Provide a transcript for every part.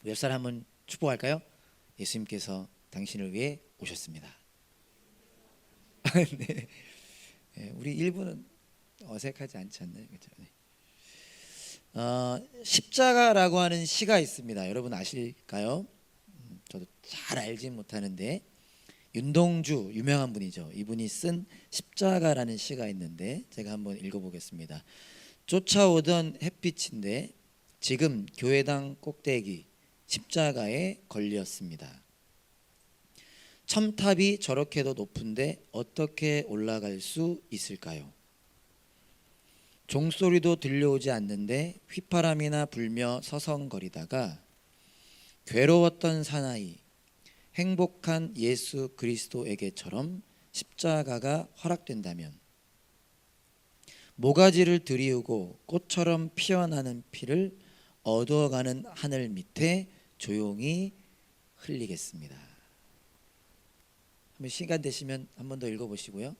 옆 사람 한번 축복할까요? 예수님께서 당신을 위해 오셨습니다. 네. 네, 우리 일부는 어색하지 않지 않나요? 그렇죠? 네. 십자가라고 하는 시가 있습니다. 여러분 아실까요? 저도 잘 알진 못하는데 윤동주 유명한 분이죠. 이분이 쓴 십자가라는 시가 있는데 제가 한번 읽어보겠습니다. 쫓아오던 햇빛인데 지금 교회당 꼭대기 십자가에 걸렸습니다. 첨탑이 저렇게도 높은데 어떻게 올라갈 수 있을까요? 종소리도 들려오지 않는데 휘파람이나 불며 서성거리다가 괴로웠던 사나이 행복한 예수 그리스도에게처럼 십자가가 허락된다면 모가지를 들이우고 꽃처럼 피어나는 피를 얻어가는 하늘 밑에 조용히 흘리겠습니다. 한번 시간 되시면 한 번 더 읽어보시고요.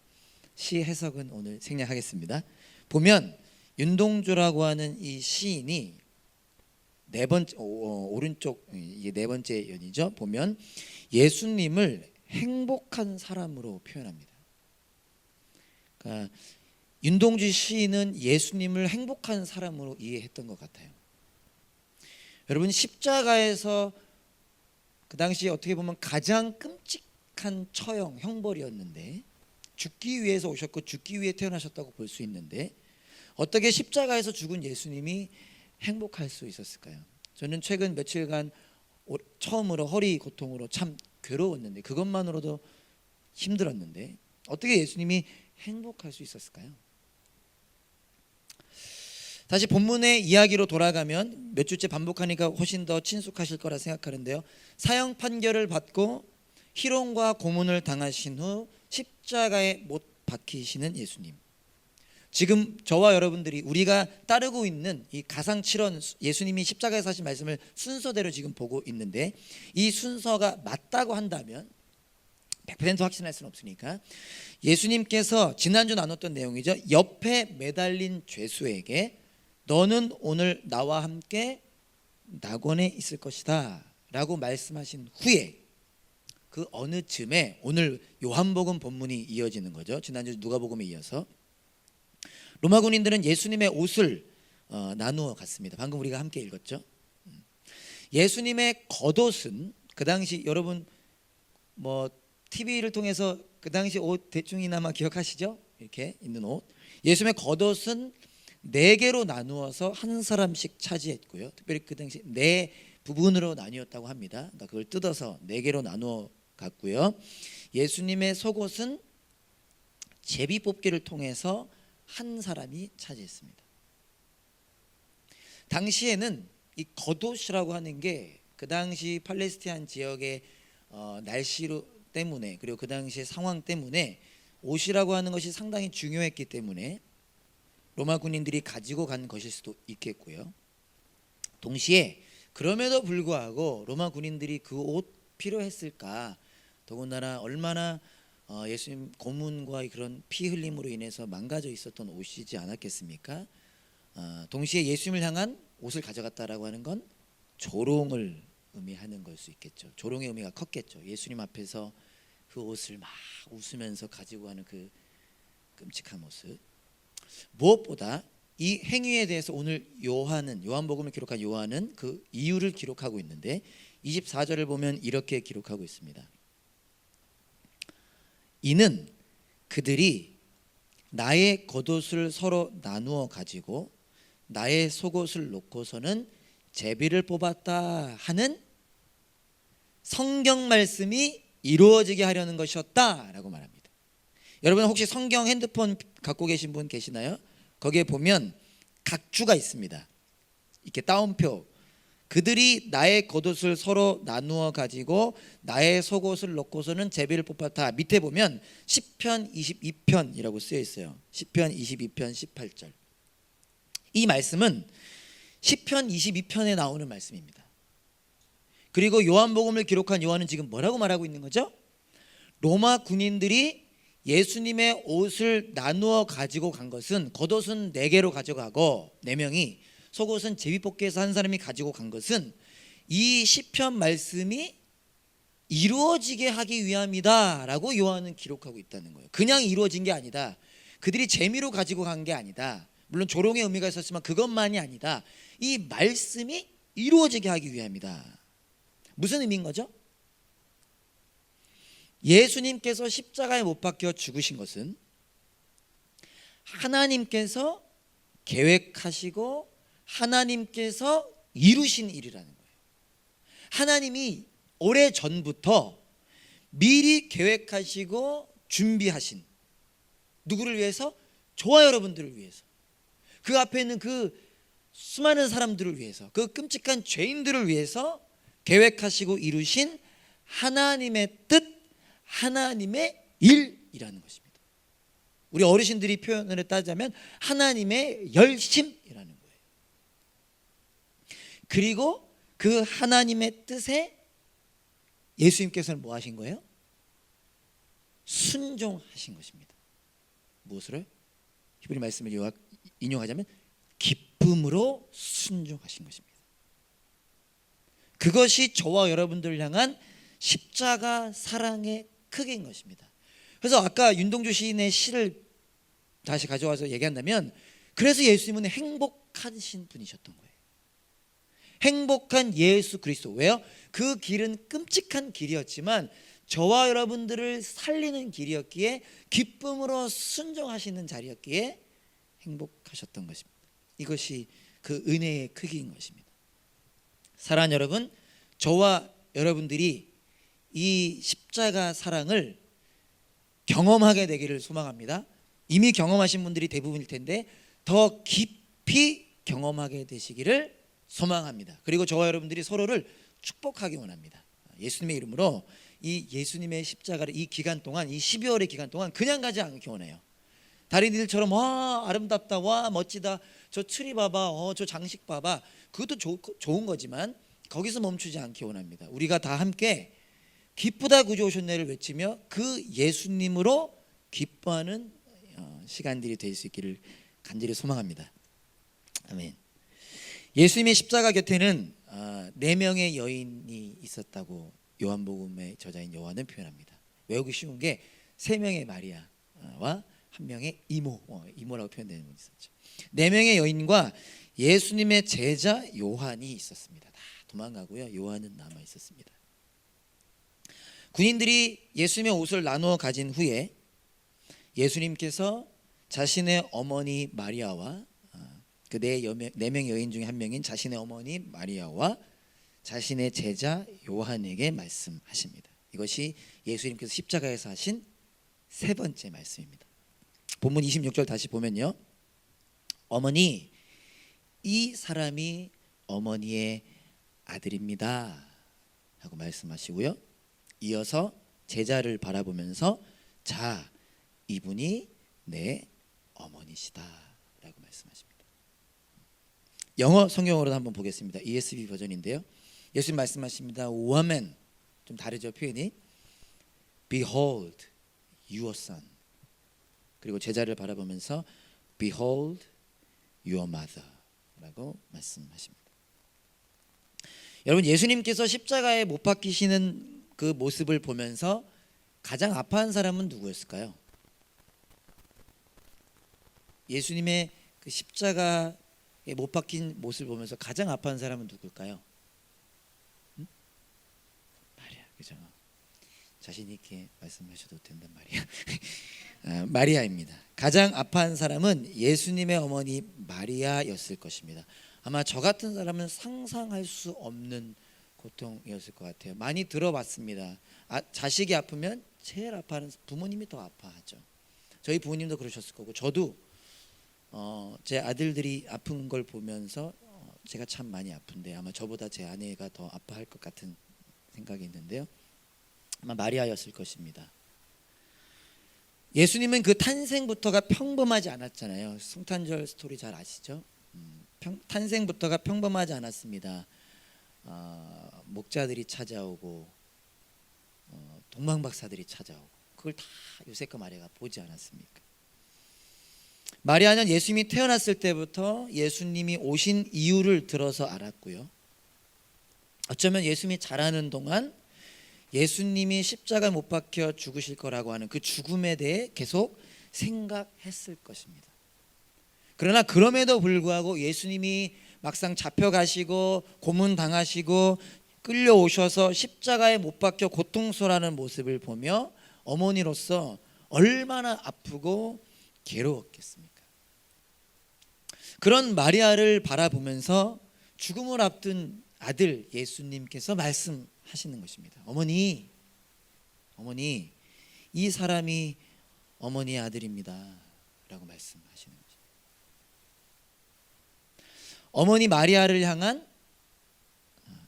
시 해석은 오늘 생략하겠습니다. 보면 윤동주라고 하는 이 시인이 네 번째 오른쪽 이게 네 번째 연이죠. 보면 예수님을 행복한 사람으로 표현합니다. 그러니까 윤동주 시인은 예수님을 행복한 사람으로 이해했던 것 같아요. 여러분 십자가에서 그 당시 어떻게 보면 가장 끔찍한 처형 형벌이었는데 죽기 위해서 오셨고 죽기 위해 태어나셨다고 볼 수 있는데 어떻게 십자가에서 죽은 예수님이 행복할 수 있었을까요? 저는 최근 며칠간 처음으로 허리 고통으로 참 괴로웠는데 그것만으로도 힘들었는데 어떻게 예수님이 행복할 수 있었을까요? 다시 본문의 이야기로 돌아가면 몇 주째 반복하니까 훨씬 더 친숙하실 거라 생각하는데요. 사형 판결을 받고 희롱과 고문을 당하신 후 십자가에 못 박히시는 예수님. 지금 저와 여러분들이 우리가 따르고 있는 이 가상칠언 예수님이 십자가에서 하신 말씀을 순서대로 지금 보고 있는데 이 순서가 맞다고 한다면 100% 확신할 수는 없으니까 예수님께서 지난주 나눴던 내용이죠. 옆에 매달린 죄수에게 너는 오늘 나와 함께 낙원에 있을 것이다 라고 말씀하신 후에 그 어느 쯤에 오늘 요한복음 본문이 이어지는 거죠. 지난주 누가복음에 이어서 로마 군인들은 예수님의 옷을 나누어 갔습니다. 방금 우리가 함께 읽었죠. 예수님의 겉옷은 그 당시 여러분 뭐 TV를 통해서 그 당시 옷 대충이나마 기억하시죠? 이렇게 있는 옷. 예수님의 겉옷은 4개로 나누어서 한 사람씩 차지했고요. 특별히 그 당시 4부분으로 나뉘었다고 합니다. 그러니까 그걸 뜯어서 4개로 나누어 갔고요. 예수님의 속옷은 제비 뽑기를 통해서 한 사람이 차지했습니다. 당시에는 이 겉옷이라고 하는 게 그 당시 팔레스타인 지역의 날씨로 때문에 그리고 그 당시의 상황 때문에 옷이라고 하는 것이 상당히 중요했기 때문에 로마 군인들이 가지고 간 것일 수도 있겠고요. 동시에 그럼에도 불구하고 로마 군인들이 그 옷 필요했을까? 더군다나 얼마나 예수님 고문과 그런 피 흘림으로 인해서 망가져 있었던 옷이지 않았겠습니까? 동시에 예수님을 향한 옷을 가져갔다라고 하는 건 조롱을 의미하는 걸 수 있겠죠. 조롱의 의미가 컸겠죠. 예수님 앞에서 그 옷을 막 웃으면서 가지고 가는 그 끔찍한 모습. 무엇보다 이 행위에 대해서 오늘 요한복음을 기록한 요한은 그 이유를 기록하고 있는데 24절을 보면 이렇게 기록하고 있습니다. 이는 그들이 나의 겉옷을 서로 나누어 가지고 나의 속옷을 놓고서는 제비를 뽑았다 하는 성경 말씀이 이루어지게 하려는 것이었다라고 말합니다. 여러분 혹시 성경 핸드폰 갖고 계신 분 계시나요? 거기에 보면 각주가 있습니다. 이렇게 따옴표. 그들이 나의 겉옷을 서로 나누어 가지고 나의 속옷을 놓고서는 제비를 뽑았다. 밑에 보면 시편 22편이라고 쓰여 있어요. 시편 22편 18절. 이 말씀은 시편 22편에 나오는 말씀입니다. 그리고 요한복음을 기록한 요한은 지금 뭐라고 말하고 있는 거죠? 로마 군인들이 예수님의 옷을 나누어 가지고 간 것은 겉옷은 4개로 가져가고 4명이 속옷은 제비뽑기에서 한 사람이 가지고 간 것은 이 시편 말씀이 이루어지게 하기 위함이다라고 요한은 기록하고 있다는 거예요. 그냥 이루어진 게 아니다. 그들이 재미로 가지고 간 게 아니다. 물론 조롱의 의미가 있었지만 그것만이 아니다. 이 말씀이 이루어지게 하기 위함이다. 무슨 의미인 거죠? 예수님께서 십자가에 못 박혀 죽으신 것은 하나님께서 계획하시고 하나님께서 이루신 일이라는 거예요. 하나님이 오래전부터 미리 계획하시고 준비하신, 누구를 위해서? 저와 여러분들을 위해서, 그 앞에 있는 그 수많은 사람들을 위해서, 그 끔찍한 죄인들을 위해서 계획하시고 이루신 하나님의 뜻, 하나님의 일이라는 것입니다. 우리 어르신들이 표현을 따자면 하나님의 열심이라는 거예요. 그리고 그 하나님의 뜻에 예수님께서는 뭐 하신 거예요? 순종하신 것입니다. 무엇으로? 히브리 말씀을 인용하자면 기쁨으로 순종하신 것입니다. 그것이 저와 여러분들을 향한 십자가 사랑의 크기인 것입니다. 그래서 아까 윤동주 시인의 시를 다시 가져와서 얘기한다면, 그래서 예수님은 행복하신 분이셨던 거예요. 행복한 예수 그리스도. 왜요? 그 길은 끔찍한 길이었지만 저와 여러분들을 살리는 길이었기에, 기쁨으로 순종하시는 자리였기에 행복하셨던 것입니다. 이것이 그 은혜의 크기인 것입니다. 사랑하는 여러분, 저와 여러분들이 이 십자가 사랑을 경험하게 되기를 소망합니다. 이미 경험하신 분들이 대부분일 텐데 더 깊이 경험하게 되시기를 소망합니다. 그리고 저와 여러분들이 서로를 축복하기 원합니다. 예수님의 이름으로 이 예수님의 십자가를 이 기간 동안, 이 12월의 기간 동안 그냥 가지 않기 원해요. 다른 이들처럼 와 아름답다, 와 멋지다, 저 트리 봐봐, 저 장식 봐봐, 그것도 좋은 거지만 거기서 멈추지 않기 원합니다. 우리가 다 함께 기쁘다 구주 오셨네를 외치며 그 예수님으로 기뻐하는 시간들이 될 수 있기를 간절히 소망합니다. 아멘. 예수님의 십자가 곁에는 4명의 여인이 있었다고 요한복음의 저자인 요한은 표현합니다. 외우기 쉬운 게 3명의 마리아와 1명의 이모라고 표현되는 분이 있었죠. 4명의 여인과 예수님의 제자 요한이 있었습니다. 다 도망가고요. 요한은 남아 있었습니다. 군인들이 예수님의 옷을 나누어 가진 후에 예수님께서 자신의 어머니 마리아와 그 4명의 여인 중에 1명인 자신의 어머니 마리아와 자신의 제자 요한에게 말씀하십니다. 이것이 예수님께서 십자가에서 하신 3번째 말씀입니다. 본문 26절 다시 보면요, 어머니, 이 사람이 어머니의 아들입니다 하고 말씀하시고요, 이어서 제자를 바라보면서 자, 이분이 내 어머니시다 라고 말씀하십니다. 영어 성경으로도 한번 보겠습니다. ESV 버전인데요, 예수님 말씀하십니다. Woman, 좀 다르죠 표현이. Behold your son. 그리고 제자를 바라보면서 Behold your mother 라고 말씀하십니다. 여러분, 예수님께서 십자가에 못 박히시는 그 모습을 보면서 가장 아파한 사람은 누구였을까요? 예수님의 그 십자가에 못 박힌 모습을 보면서 가장 아파한 사람은 누굴까요? 마리아, 그죠? 자신 있게 말씀하셔도 된단 말이야. 마리아입니다. 가장 아파한 사람은 예수님의 어머니 마리아였을 것입니다. 아마 저 같은 사람은 상상할 수 없는 고통이었을 것 같아요. 많이 들어봤습니다. 자식이 아프면 제일 아파하는 부모님이 더 아파하죠. 저희 부모님도 그러셨을 거고, 저도 제 아들들이 아픈 걸 보면서 제가 참 많이 아픈데 아마 저보다 제 아내가 더 아파할 것 같은 생각이 있는데요, 아마 마리아였을 것입니다. 예수님은 그 탄생부터가 평범하지 않았잖아요. 성탄절 스토리 잘 아시죠? 탄생부터가 평범하지 않았습니다. 목자들이 찾아오고 동방박사들이 찾아오고, 그걸 다 요셉과 마리아가 보지 않았습니까? 마리아는 예수님이 태어났을 때부터 예수님이 오신 이유를 들어서 알았고요, 어쩌면 예수님이 자라는 동안 예수님이 십자가에 못 박혀 죽으실 거라고 하는 그 죽음에 대해 계속 생각했을 것입니다. 그러나 그럼에도 불구하고 예수님이 막상 잡혀가시고 고문당하시고 끌려오셔서 십자가에 못 박혀 고통스러워하는 모습을 보며 어머니로서 얼마나 아프고 괴로웠겠습니까? 그런 마리아를 바라보면서 죽음을 앞둔 아들 예수님께서 말씀하시는 것입니다. 어머니, 이 사람이 어머니의 아들입니다 라고 말씀하시는 거죠. 어머니 마리아를 향한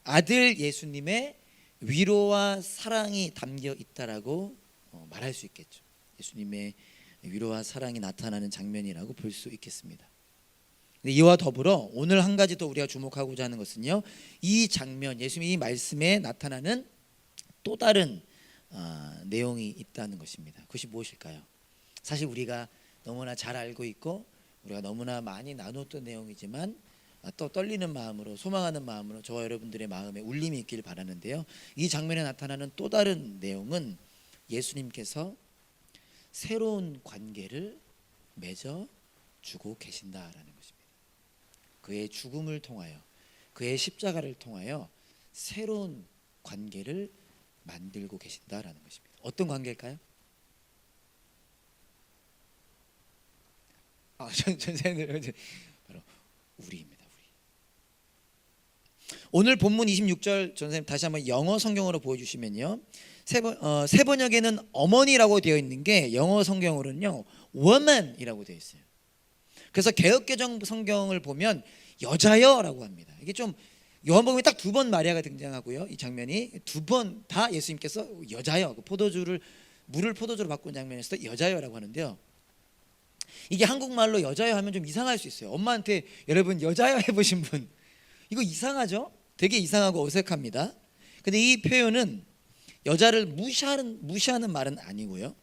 아들 예수님의 위로와 사랑이 담겨 있다라고 말할 수 있겠죠. 예수님의 위로와 사랑이 나타나는 장면이라고 볼 수 있겠습니다. 이와 더불어 오늘 한 가지 더 우리가 주목하고자 하는 것은요, 이 장면, 예수님이 이 말씀에 나타나는 또 다른 내용이 있다는 것입니다. 그것이 무엇일까요? 사실 우리가 너무나 잘 알고 있고 우리가 너무나 많이 나눴던 내용이지만 또 떨리는 마음으로, 소망하는 마음으로 저와 여러분들의 마음에 울림이 있기를 바라는데요, 이 장면에 나타나는 또 다른 내용은 예수님께서 새로운 관계를 맺어 주고 계신다라는 것입니다. 그의 죽음을 통하여, 그의 십자가를 통하여 새로운 관계를 만들고 계신다라는 것입니다. 어떤 관계일까요? 전생들 바로 우리입니다. 오늘 본문 26절 전선생님 다시 한번 영어 성경으로 보여주시면요, 새 번역에는 어머니라고 되어 있는 게 영어 성경으로는요 woman이라고 되어 있어요. 그래서 개역개정 성경을 보면 여자여라고 합니다. 이게 좀 요한복음에 딱 두 번 마리아가 등장하고요, 이 장면이 두 번 다 예수님께서 여자여, 물을 포도주로 바꾼 장면에서 여자여라고 하는데요, 이게 한국말로 여자여 하면 좀 이상할 수 있어요. 엄마한테 여러분 여자여 해보신 분, 이거 이상하죠? 되게 이상하고 어색합니다. 근데 이 표현은 여자를 무시하는 말은 아니고요,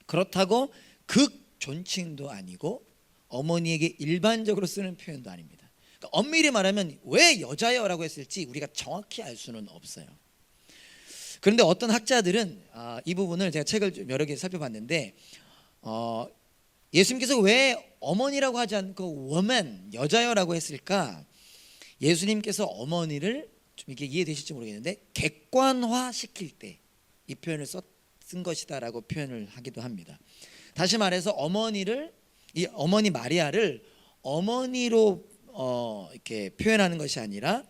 그렇다고 극존칭도 아니고 어머니에게 일반적으로 쓰는 표현도 아닙니다. 그러니까 엄밀히 말하면 왜 여자여라고 했을지 우리가 정확히 알 수는 없어요. 그런데 어떤 학자들은 이 부분을, 제가 책을 좀 여러 개 살펴봤는데 예수님께서 왜 어머니라고 하지 않고 woman, 여자여라고 했을까? 예수님께서 어머니를, 좀 이게 이해되실지 모르겠는데, 객관화 시킬 때 이 표현을 쓴 것이다라고 표현을 하기도 합니다. 다시 말해서 이 어머니 마리아를 어머니로 이렇게 표현하는 것이 아니라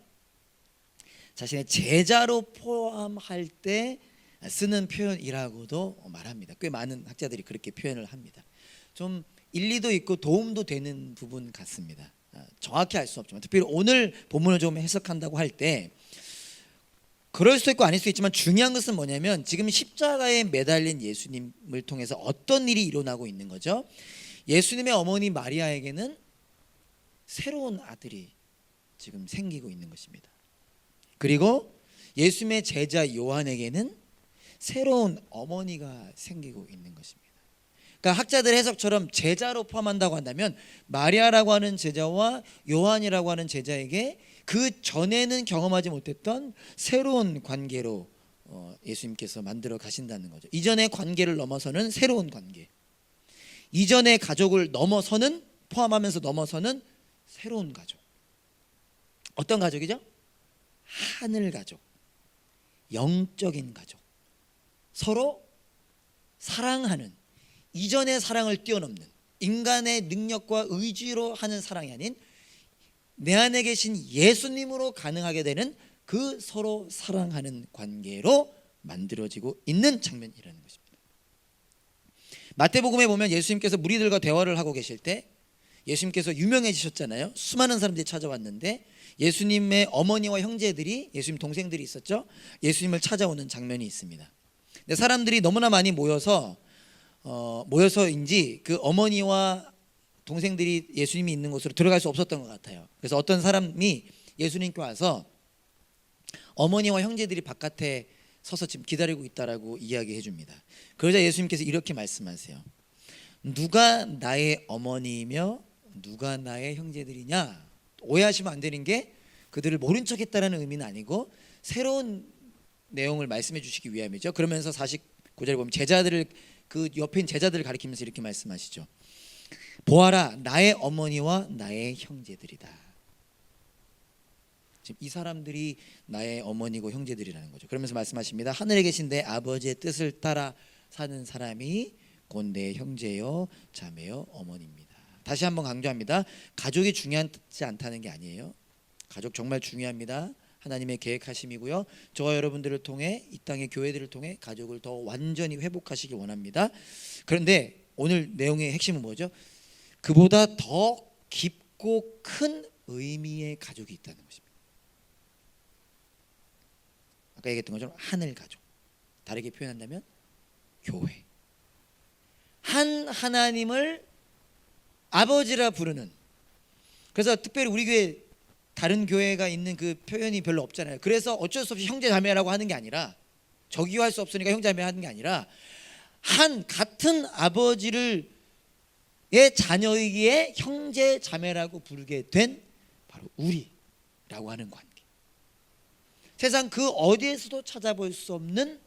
자신의 제자로 포함할 때 쓰는 표현이라고도 말합니다. 꽤 많은 학자들이 그렇게 표현을 합니다. 좀 일리도 있고 도움도 되는 부분 같습니다. 정확히 알 수 없지만, 특별히 오늘 본문을 좀 해석한다고 할 때 그럴 수도 있고 아닐 수도 있지만, 중요한 것은 뭐냐면 지금 십자가에 매달린 예수님을 통해서 어떤 일이 일어나고 있는 거죠. 예수님의 어머니 마리아에게는 새로운 아들이 지금 생기고 있는 것입니다. 그리고 예수님의 제자 요한에게는 새로운 어머니가 생기고 있는 것입니다. 그러니까 학자들의 해석처럼 제자로 포함한다고 한다면 마리아라고 하는 제자와 요한이라고 하는 제자에게 그 전에는 경험하지 못했던 새로운 관계로 예수님께서 만들어 가신다는 거죠. 이전의 관계를 넘어서는 새로운 관계, 이전의 가족을 넘어서는, 포함하면서 넘어서는 새로운 가족. 어떤 가족이죠? 하늘 가족, 영적인 가족, 서로 사랑하는, 이전의 사랑을 뛰어넘는, 인간의 능력과 의지로 하는 사랑이 아닌 내 안에 계신 예수님으로 가능하게 되는 그 서로 사랑하는 관계로 만들어지고 있는 장면이라는 것입니다. 마태복음에 보면 예수님께서 무리들과 대화를 하고 계실 때, 예수님께서 유명해지셨잖아요. 수많은 사람들이 찾아왔는데 예수님의 어머니와 형제들이, 예수님 동생들이 있었죠, 예수님을 찾아오는 장면이 있습니다. 근데 사람들이 너무나 많이 모여서인지 그 어머니와 동생들이 예수님이 있는 곳으로 들어갈 수 없었던 것 같아요. 그래서 어떤 사람이 예수님께 와서 어머니와 형제들이 바깥에 서서 지금 기다리고 있다라고 이야기해 줍니다. 그러자 예수님께서 이렇게 말씀하세요. 누가 나의 어머니이며 누가 나의 형제들이냐? 오해하시면 안 되는 게, 그들을 모른 척했다라는 의미는 아니고 새로운 내용을 말씀해 주시기 위함이죠. 그러면서 49절에 보면 제자들을 그 옆에 있는 제자들을 가리키면서 이렇게 말씀하시죠. 보아라, 나의 어머니와 나의 형제들이다. 지금 이 사람들이 나의 어머니고 형제들이라는 거죠. 그러면서 말씀하십니다. 하늘에 계신 내 아버지의 뜻을 따라 사는 사람이 곧 내 형제요 자매요 어머니입니다. 다시 한번 강조합니다. 가족이 중요하지 않다는 게 아니에요. 가족 정말 중요합니다. 하나님의 계획하심이고요. 저와 여러분들을 통해 이 땅의 교회들을 통해 가족을 더 완전히 회복하시기 원합니다. 그런데 오늘 내용의 핵심은 뭐죠? 그보다 더 깊고 큰 의미의 가족이 있다는 것입니다. 아까 얘기했던 것처럼 하늘 가족, 다르게 표현한다면 교회. 한 하나님을 아버지라 부르는. 그래서 특별히 우리 교회 다른 교회가 있는 그 표현이 별로 없잖아요. 그래서 어쩔 수 없이 형제 자매라고 하는 게 아니라 적이할 수 없으니까 형제 자매 하는 게 아니라 한 같은 아버지를 의 자녀이기에 형제 자매라고 부르게 된 바로 우리라고 하는 관계. 세상 그 어디에서도 찾아볼 수 없는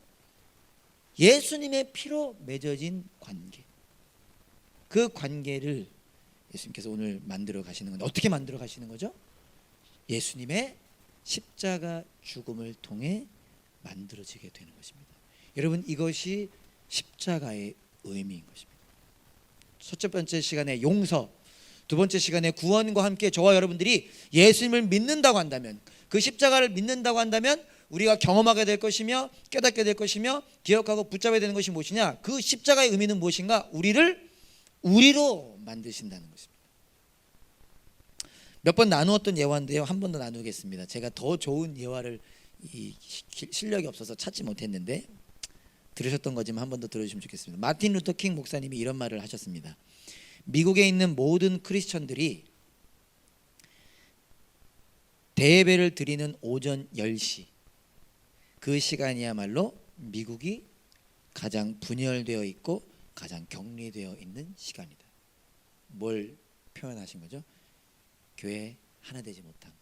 예수님의 피로 맺어진 관계. 그 관계를 예수님께서 오늘 만들어 가시는 건데 어떻게 만들어 가시는 거죠? 예수님의 십자가 죽음을 통해 만들어지게 되는 것입니다. 여러분, 이것이 십자가의 의미인 것입니다. 첫 번째 시간에 용서, 두 번째 시간에 구원과 함께 저와 여러분들이 예수님을 믿는다고 한다면, 그 십자가를 믿는다고 한다면 우리가 경험하게 될 것이며 깨닫게 될 것이며 기억하고 붙잡아야 되는 것이 무엇이냐? 그 십자가의 의미는 무엇인가? 우리를 우리로 만드신다는 것입니다. 몇 번 나누었던 예화인데요, 한 번 더 나누겠습니다. 제가 더 좋은 예화를 실력이 없어서 찾지 못했는데 들으셨던 거지만 한 번 더 들어주시면 좋겠습니다. 마틴 루터 킹 목사님이 이런 말을 하셨습니다. 미국에 있는 모든 크리스천들이 대예배를 드리는 오전 10시, 그 시간이야말로 미국이 가장 분열되어 있고 가장 격리되어 있는 시간이다. 뭘 표현하신 거죠? 교회 하나 되지 못함,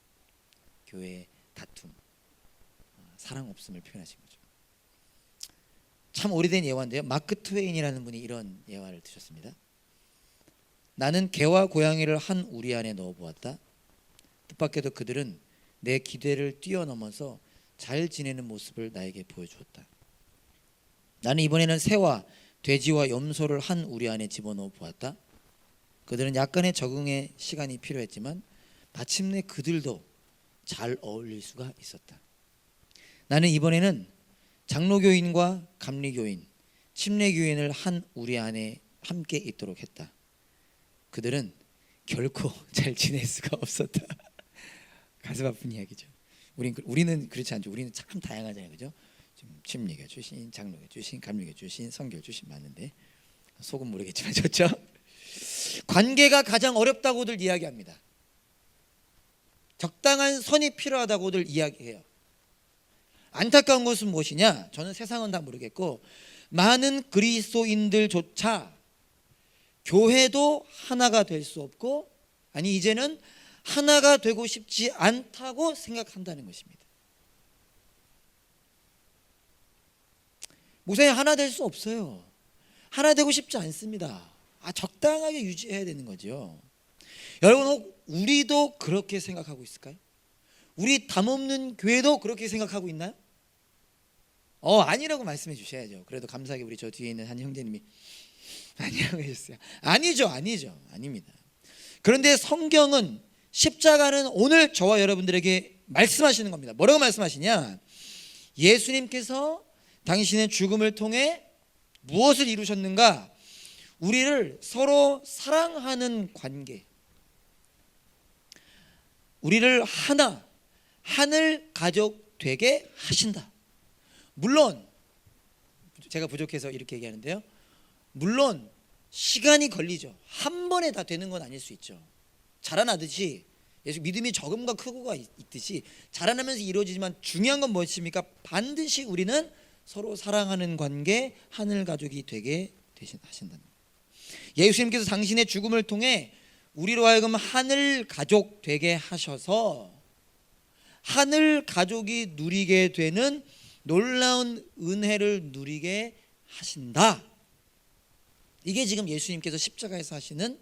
교회의 다툼, 사랑 없음을 표현하신 거죠. 참 오래된 예화인데요, 마크 트웨인이라는 분이 이런 예화를 드셨습니다. 나는 개와 고양이를 한 우리 안에 넣어보았다. 뜻밖에도 그들은 내 기대를 뛰어넘어서 잘 지내는 모습을 나에게 보여주었다. 나는 이번에는 새와 돼지와 염소를 한 우리 안에 집어넣어 보았다. 그들은 약간의 적응의 시간이 필요했지만 마침내 그들도 잘 어울릴 수가 있었다. 나는 이번에는 장로교인과 감리교인, 침례교인을 한 우리 안에 함께 있도록 했다. 그들은 결코 잘 지낼 수가 없었다. 가슴 아픈 이야기죠. 우리는 그렇지 않죠. 우리는 참 다양하잖아요, 그죠? 침례교 출신, 장로교 출신, 감리교 출신, 선교 출신 많은데 속은 모르겠지만 좋죠. 관계가 가장 어렵다고들 이야기합니다. 적당한 선이 필요하다고들 이야기해요. 안타까운 것은 무엇이냐? 저는 세상은 다 모르겠고 많은 그리스도인들조차 교회도 하나가 될 수 없고, 아니 이제는 하나가 되고 싶지 않다고 생각한다는 것입니다. 목사님, 하나 될 수 없어요. 하나 되고 싶지 않습니다. 적당하게 유지해야 되는 거죠. 여러분, 우리도 그렇게 생각하고 있을까요? 우리 담없는 교회도 그렇게 생각하고 있나요? 아니라고 말씀해 주셔야죠. 그래도 감사하게 우리 저 뒤에 있는 한 형제님이 아니라고 해주셨어요. 아니죠, 아닙니다. 그런데 성경은, 십자가는 오늘 저와 여러분들에게 말씀하시는 겁니다. 뭐라고 말씀하시냐? 예수님께서 당신의 죽음을 통해 무엇을 이루셨는가? 우리를 서로 사랑하는 관계, 우리를 하늘 가족 되게 하신다. 물론 제가 부족해서 이렇게 얘기하는데요, 물론 시간이 걸리죠. 한 번에 다 되는 건 아닐 수 있죠. 자라나듯이 예수 믿음이 적음과 크고가 있듯이 자라나면서 이루어지지만 중요한 건 무엇입니까? 반드시 우리는 서로 사랑하는 관계, 하늘 가족이 되게 하신다는 거예요. 예수님께서 당신의 죽음을 통해 우리로 하여금 하늘 가족 되게 하셔서 하늘 가족이 누리게 되는 놀라운 은혜를 누리게 하신다. 이게 지금 예수님께서 십자가에서 하시는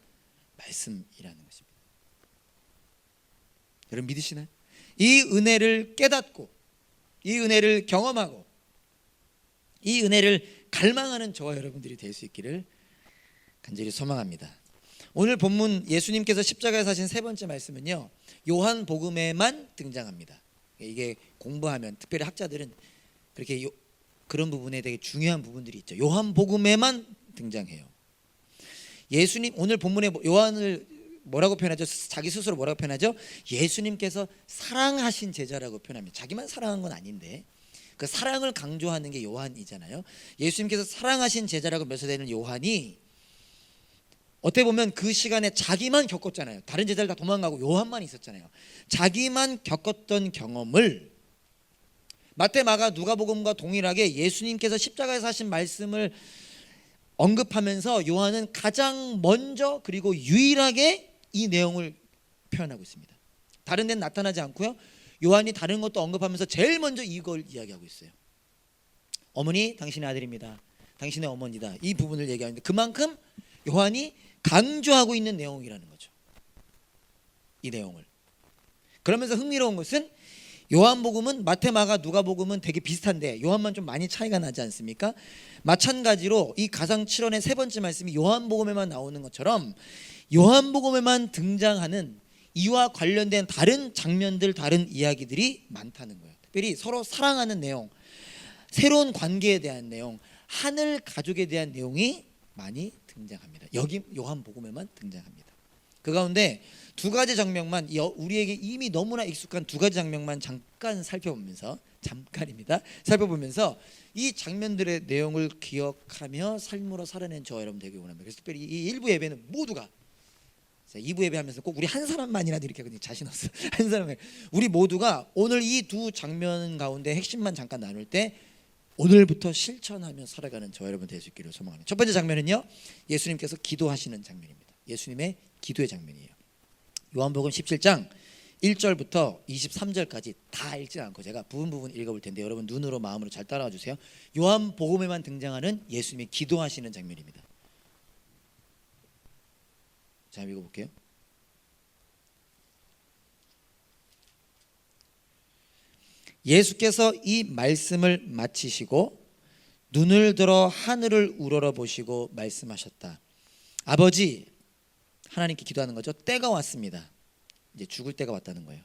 말씀이라는 것입니다. 여러분 믿으시나요? 이 은혜를 깨닫고 이 은혜를 경험하고 이 은혜를 갈망하는 저와 여러분들이 될 수 있기를 간절히 소망합니다. 오늘 본문 예수님께서 십자가에서 하신 세 번째 말씀은요, 요한복음에만 등장합니다. 이게 공부하면 특별히 학자들은 그렇게 그런 부분에 되게 중요한 부분들이 있죠. 요한복음에만 등장해요. 예수님 오늘 본문에 요한을 뭐라고 표현하죠? 자기 스스로 뭐라고 표현하죠? 예수님께서 사랑하신 제자라고 표현합니다. 자기만 사랑한 건 아닌데 그 사랑을 강조하는 게 요한이잖아요. 예수님께서 사랑하신 제자라고 묘사되는 요한이 어떻게 보면 그 시간에 자기만 겪었잖아요. 다른 제자들 다 도망가고 요한만 있었잖아요. 자기만 겪었던 경험을 마태, 마가, 누가복음과 동일하게 예수님께서 십자가에서 하신 말씀을 언급하면서 요한은 가장 먼저 그리고 유일하게 이 내용을 표현하고 있습니다. 다른 데는 나타나지 않고요. 요한이 다른 것도 언급하면서 제일 먼저 이걸 이야기하고 있어요. 어머니, 당신의 아들입니다. 당신의 어머니다. 이 부분을 얘기하는데 그만큼 요한이 강조하고 있는 내용이라는 거죠. 이 내용을. 그러면서 흥미로운 것은 요한복음은 마태, 마가, 누가복음은 되게 비슷한데 요한만 좀 많이 차이가 나지 않습니까? 마찬가지로 이 가상 7원의 세 번째 말씀이 요한복음에만 나오는 것처럼 요한복음에만 등장하는 이와 관련된 다른 장면들, 다른 이야기들이 많다는 거예요. 특별히 서로 사랑하는 내용, 새로운 관계에 대한 내용, 하늘 가족에 대한 내용이 많이 등장합니다. 여기 요한복음에만 등장합니다. 그 가운데 두 가지 장면만, 우리에게 이미 너무나 익숙한 두 가지 장면만 잠깐 살펴보면서, 잠깐입니다, 살펴보면서 이 장면들의 내용을 기억하며 삶으로 살아낸 저와 여러분 되길 원합니다. 그래서 특별히 이 1부 예배는 모두가, 2부 예배하면서 꼭 우리 한 사람만이라도 이렇게 하거든요. 자신 없어. 한 사람만. 우리 모두가 오늘 이 두 장면 가운데 핵심만 잠깐 나눌 때 오늘부터 실천하며 살아가는 저와 여러분 될 수 있기를 소망합니다. 첫 번째 장면은요, 예수님께서 기도하시는 장면입니다. 예수님의 기도의 장면이에요. 요한복음 17장 1절부터 23절까지 다 읽지 않고 제가 부분 읽어볼 텐데 여러분 눈으로 마음으로 잘 따라와 주세요. 요한복음에만 등장하는 예수님의 기도하시는 장면입니다. 자, 읽어볼게요. 예수께서 이 말씀을 마치시고 눈을 들어 하늘을 우러러 보시고 말씀하셨다. 아버지, 하나님께 기도하는 거죠. 때가 왔습니다. 이제 죽을 때가 왔다는 거예요.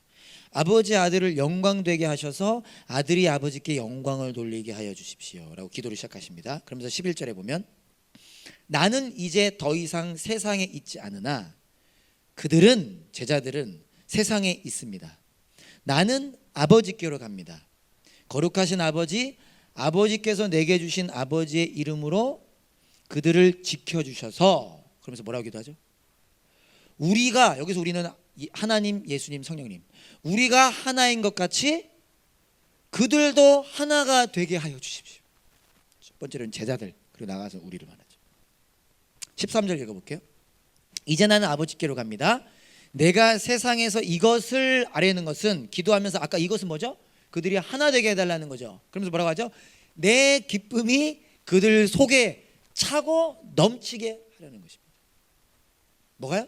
아버지 아들을 영광되게 하셔서 아들이 아버지께 영광을 돌리게 하여 주십시오 라고 기도를 시작하십니다. 그러면서 11절에 보면 나는 이제 더 이상 세상에 있지 않으나 그들은, 제자들은 세상에 있습니다. 나는 아버지께로 갑니다. 거룩하신 아버지, 아버지께서 내게 주신 아버지의 이름으로 그들을 지켜주셔서, 그러면서 뭐라고 기도하죠? 우리가, 여기서 우리는 하나님, 예수님, 성령님, 우리가 하나인 것 같이 그들도 하나가 되게 하여 주십시오. 첫 번째로는 제자들, 그리고 나가서 우리를 말하죠. 13절 읽어볼게요. 이제 나는 아버지께로 갑니다. 내가 세상에서 이것을 아뢰는 것은, 기도하면서 아까 이것은 뭐죠? 그들이 하나 되게 해달라는 거죠. 그러면서 뭐라고 하죠? 내 기쁨이 그들 속에 차고 넘치게 하려는 것입니다. 뭐가요?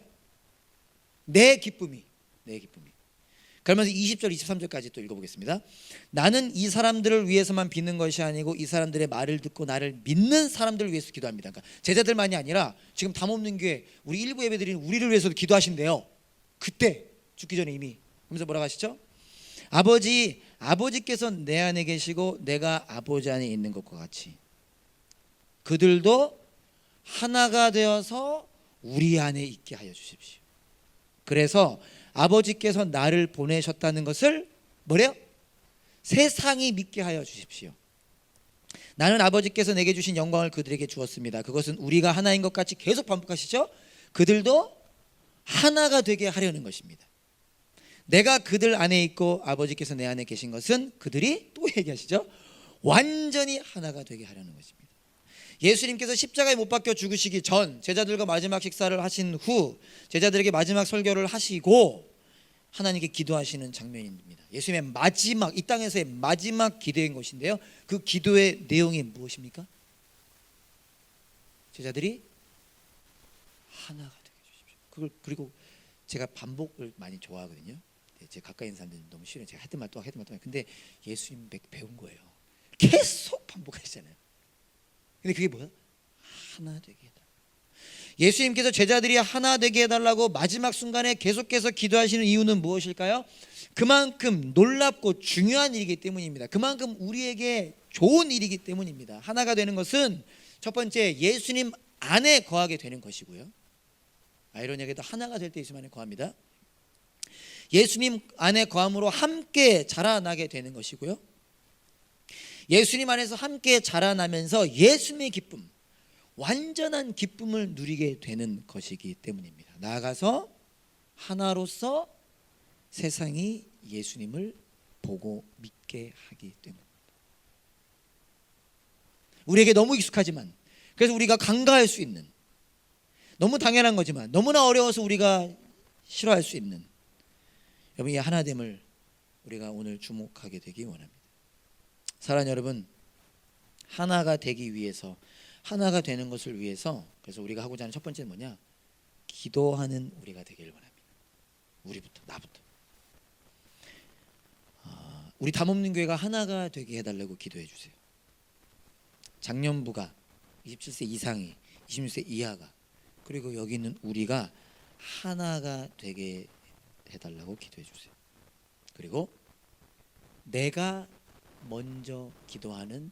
내 기쁨이. 그러면서 20절 23절까지 또 읽어보겠습니다. 나는 이 사람들을 위해서만 빚는 것이 아니고 이 사람들의 말을 듣고 나를 믿는 사람들을 위해서 기도합니다. 그러니까 제자들만이 아니라 지금 담없는 교회, 우리 일부 예배드리는 우리를 위해서도 기도하신대요. 그때 죽기 전에 이미. 그러면서 뭐라고 하시죠? 아버지, 아버지께서 내 안에 계시고 내가 아버지 안에 있는 것과 같이 그들도 하나가 되어서 우리 안에 있게 하여 주십시오. 그래서 아버지께서 나를 보내셨다는 것을 뭐래요? 세상이 믿게 하여 주십시오. 나는 아버지께서 내게 주신 영광을 그들에게 주었습니다. 그것은 우리가 하나인 것 같이, 계속 반복하시죠? 그들도 하나가 되게 하려는 것입니다. 내가 그들 안에 있고 아버지께서 내 안에 계신 것은 그들이, 또 얘기하시죠? 완전히 하나가 되게 하려는 것입니다. 예수님께서 십자가에 못 박혀 죽으시기 전, 제자들과 마지막 식사를 하신 후 제자들에게 마지막 설교를 하시고 하나님께 기도하시는 장면입니다. 예수님의 마지막, 이 땅에서의 마지막 기도인 것인데요, 그 기도의 내용이 무엇입니까? 제자들이 하나가 되게 해주십시오. 그걸, 그리고 제가 반복을 많이 좋아하거든요. 제 가까이 있는 사람들은 너무 싫어요. 제가 할 때만 또 근데 예수님 배운 거예요. 계속 반복하시잖아요. 근데 그게 뭐야? 하나 되게 해달라. 예수님께서 제자들이 하나 되게 해달라고 마지막 순간에 계속해서 기도하시는 이유는 무엇일까요? 그만큼 놀랍고 중요한 일이기 때문입니다. 그만큼 우리에게 좋은 일이기 때문입니다. 하나가 되는 것은 첫 번째, 예수님 안에 거하게 되는 것이고요. 아이러니하게도 하나가 될 때 예수님 안에 거합니다. 예수님 안에 거함으로 함께 자라나게 되는 것이고요. 예수님 안에서 함께 자라나면서 예수님의 기쁨, 완전한 기쁨을 누리게 되는 것이기 때문입니다. 나아가서 하나로서 세상이 예수님을 보고 믿게 하기 때문입니다. 우리에게 너무 익숙하지만, 그래서 우리가 간과할 수 있는, 너무 당연한 거지만 너무나 어려워서 우리가 싫어할 수 있는, 여러분, 이 하나됨을 우리가 오늘 주목하게 되기 원합니다. 사랑하는 여러분, 하나가 되기 위해서, 하나가 되는 것을 위해서, 그래서 우리가 하고자 하는 첫 번째는 뭐냐? 기도하는 우리가 되기를 원합니다. 우리부터, 나부터. 우리 담없는 교회가 하나가 되게 해달라고 기도해 주세요. 장년부가 27세 이상이, 26세 이하가, 그리고 여기 있는 우리가 하나가 되게 해달라고 기도해 주세요. 그리고 내가 먼저 기도하는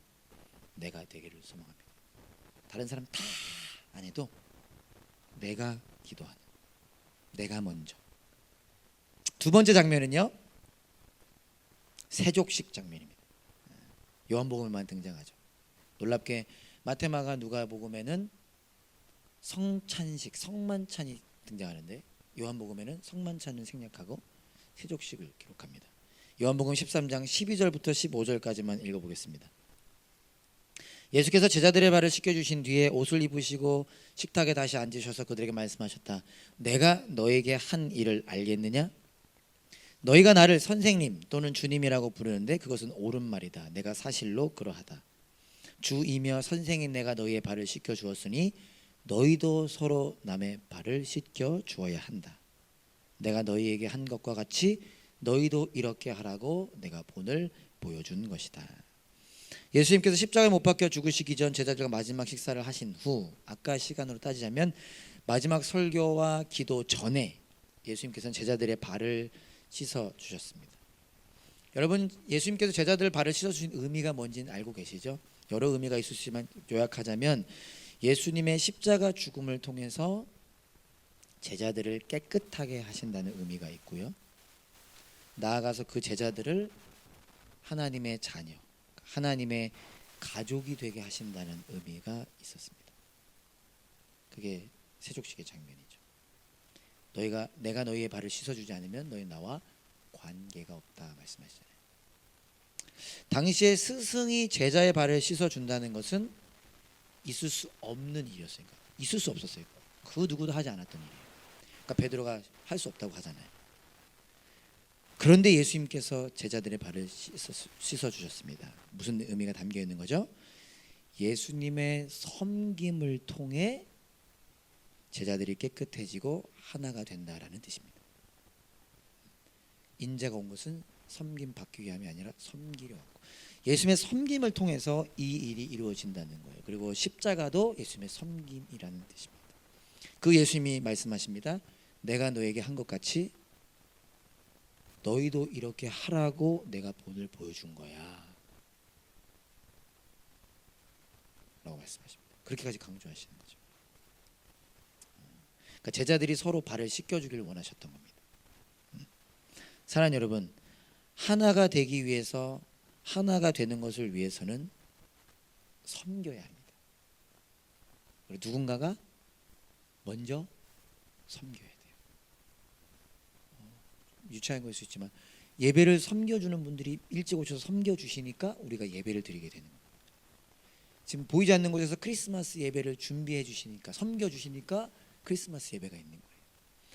내가 되기를 소망합니다. 다른 사람 다 안 해도 내가 기도하는, 내가 먼저. 두 번째 장면은요, 세족식 장면입니다. 요한복음에만 등장하죠. 놀랍게 마태마가 누가복음에는 성찬식, 성만찬이 등장하는데 요한복음에는 성만찬을 생략하고 세족식을 기록합니다. 요한복음 13장 12절부터 15절까지만 읽어보겠습니다. 예수께서 제자들의 발을 씻겨주신 뒤에 옷을 입으시고 식탁에 다시 앉으셔서 그들에게 말씀하셨다. 내가 너에게 한 일을 알겠느냐? 너희가 나를 선생님 또는 주님이라고 부르는데 그것은 옳은 말이다. 내가 사실로 그러하다. 주이며 선생인 내가 너희의 발을 씻겨 주었으니 너희도 서로 남의 발을 씻겨 주어야 한다. 내가 너희에게 한 것과 같이 너희도 이렇게 하라고 내가 본을 보여준 것이다. 예수님께서 십자가에 못 박혀 죽으시기 전 제자들과 마지막 식사를 하신 후, 아까 시간으로 따지자면 마지막 설교와 기도 전에 예수님께서는 제자들의 발을 씻어 주셨습니다. 여러분, 예수님께서 제자들 발을 씻어 주신 의미가 뭔지는 알고 계시죠? 여러 의미가 있을 수 있지만 요약하자면 예수님의 십자가 죽음을 통해서 제자들을 깨끗하게 하신다는 의미가 있고요. 나아가서 그 제자들을 하나님의 자녀, 하나님의 가족이 되게 하신다는 의미가 있었습니다. 그게 세족식의 장면이죠. 내가 너희의 발을 씻어주지 않으면 너희 나와 관계가 없다 말씀하시잖아요. 당시에 스승이 제자의 발을 씻어준다는 것은 있을 수 없는 일이었어요. 있을 수 없었어요. 그 누구도 하지 않았던 일이에요. 그러니까 베드로가 할 수 없다고 하잖아요. 그런데 예수님께서 제자들의 발을 씻어주셨습니다. 무슨 의미가 담겨 있는 거죠? 예수님의 섬김을 통해 제자들이 깨끗해지고 하나가 된다라는 뜻입니다. 인자가 온 것은 섬김 받기 위함이 아니라 섬기려 왔고, 예수님의 섬김을 통해서 이 일이 이루어진다는 거예요. 그리고 십자가도 예수님의 섬김이라는 뜻입니다. 그 예수님이 말씀하십니다. 내가 너에게 한 것 같이 너희도 이렇게 하라고 내가 본을 보여준 거야 라고 말씀하십니다. 그렇게까지 강조하시는 거죠. 그러니까 제자들이 서로 발을 씻겨주기를 원하셨던 겁니다. 사랑하는 여러분, 하나가 되기 위해서, 하나가 되는 것을 위해서는 섬겨야 합니다. 그리고 누군가가 먼저 섬겨야 돼요. 유치한 걸 수 있지만 예배를 섬겨주는 분들이 일찍 오셔서 섬겨주시니까 우리가 예배를 드리게 되는 거예요. 지금 보이지 않는 곳에서 크리스마스 예배를 준비해 주시니까, 섬겨주시니까 크리스마스 예배가 있는 거예요.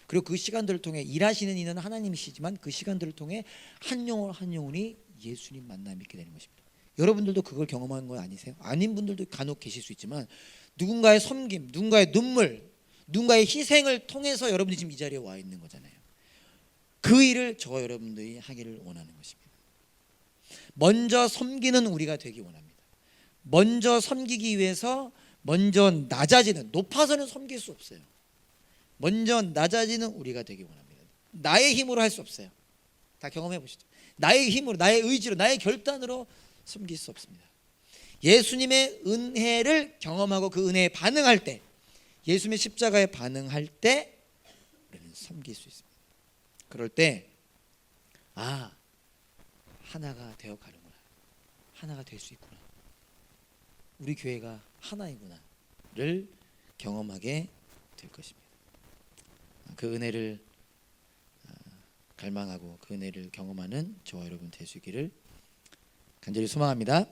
그리고 그 시간들을 통해 일하시는 이는 하나님이시지만 그 시간들을 통해 한 영혼 한 영혼이 예수님 만나 믿게 되는 것입니다. 여러분들도 그걸 경험한 거 아니세요? 아닌 분들도 간혹 계실 수 있지만 누군가의 섬김, 누군가의 눈물, 누군가의 희생을 통해서 여러분이 지금 이 자리에 와 있는 거잖아요. 그 일을 저와 여러분들이 하기를 원하는 것입니다. 먼저 섬기는 우리가 되기 원합니다. 먼저 섬기기 위해서 먼저 낮아지는, 높아서는 섬길 수 없어요. 먼저 낮아지는 우리가 되기 원합니다. 나의 힘으로 할 수 없어요. 다 경험해 보시죠. 나의 힘으로, 나의 의지로, 나의 결단으로 섬길 수 없습니다. 예수님의 은혜를 경험하고 그 은혜에 반응할 때, 예수님의 십자가에 반응할 때 우리는 섬길 수 있습니다. 그럴 때 하나가 되어 가는구나, 하나가 될 수 있구나, 우리 교회가 하나이구나를 경험하게 될 것입니다. 그 은혜를 갈망하고 그 은혜를 경험하는 저와 여러분 될 수 있기를 간절히 소망합니다.